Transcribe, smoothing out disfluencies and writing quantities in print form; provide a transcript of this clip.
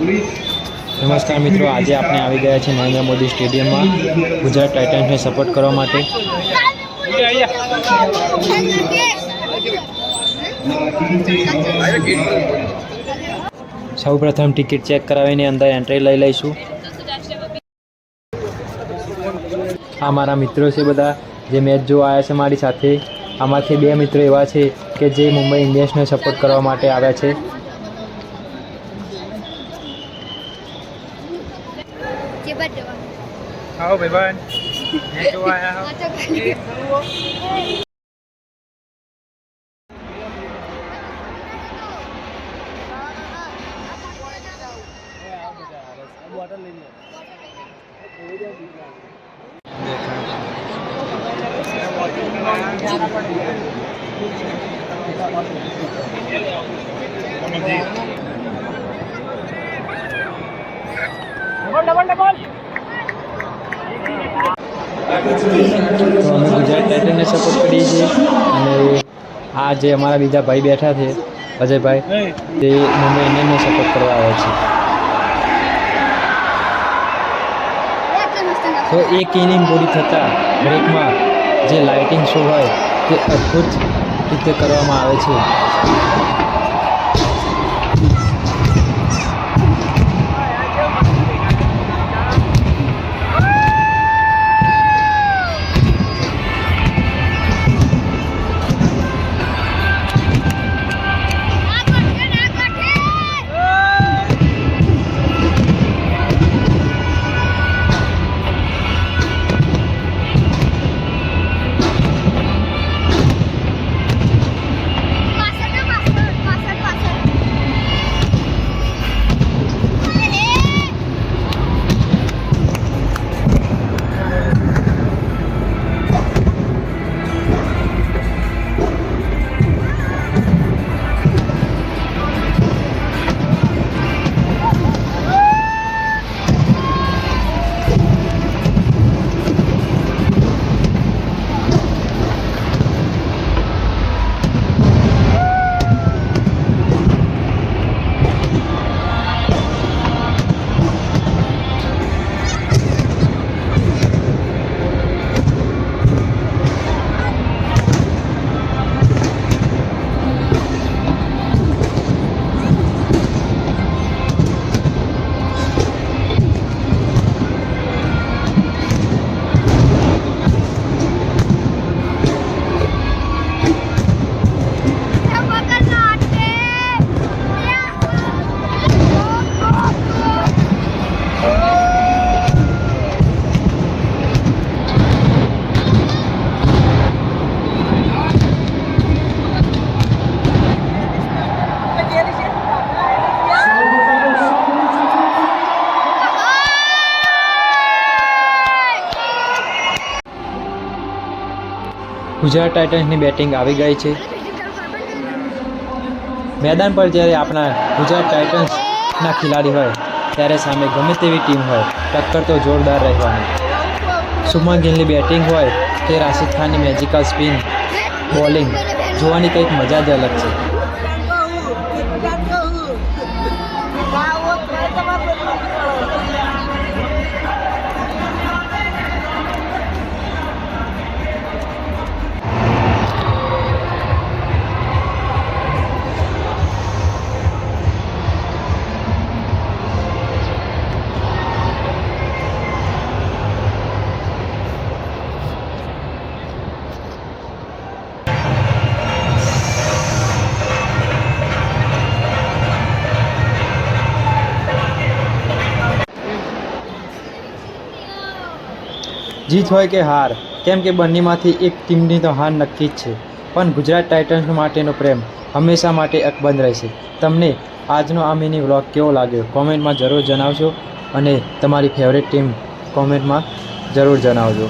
નમસ્કાર મિત્રો, આજે આપણે આવી ગયા છીએ નરેન્દ્ર મોદી સ્ટેડિયમમાં ગુજરાત ટાઇટન્સને સપોર્ટ કરવા માટે। સૌપ્રથમ ટિકિટ ચેક કરાવીને અંદર એન્ટ્રી લઈ લઈશું। આ મારા મિત્રો છે બધા જે મેચ જોવા આવ્યા છે મારી સાથે। આમાંથી બે મિત્રો એવા છે કે જે મુંબઈ ઇન્ડિયન્સને સપોર્ટ કરવા માટે આવ્યા છે। आओ भाईबंद मैं जो आया हूं डबल डबल तो અમે ગુજરાત ટાઇટન્સને સપોર્ટ કરીએ છીએ અને આ જે અમારા બીજા ભાઈ બેઠા છે અજયભાઈ તે મુંબઈ ઇન્ડિયન્સને સપોર્ટ કરવા આવ્યા છે। તો એક ઇનિંગ પૂરી થતાં બ્રેકમાં જે લાઇટિંગ શો હોય તે અદ્ભુત રીતે કરવામાં આવે છે। ગુજરાત ટાઇટન્સની બેટિંગ આવી ગઈ છે। મેદાન પર જ્યારે આપણા ગુજરાત ટાઇટન્સના ખેલાડી હોય ત્યારે સામે ગમે તેવી ટીમ હોય ટક્કર તો જોરદાર રહેવાની। શુભમન ગિલની બેટિંગ હોય કે રાશિદ ખાનની મેજિકલ સ્પિન બોલિંગ જોવાની કંઈક મજા જ અલગ છે। જીત હોય કે હાર, કેમ કે બંનેમાંથી એક ટીમની તો હાર નક્કી જ છે, પણ ગુજરાત ટાઇટન્સ માટેનો પ્રેમ હંમેશા માટે અકબંધ રહેશે। તમને આજનો આ મિની વ્લોગ કેવો લાગ્યો કોમેન્ટમાં જરૂર જણાવજો અને તમારી ફેવરેટ ટીમ કોમેન્ટમાં જરૂર જણાવજો।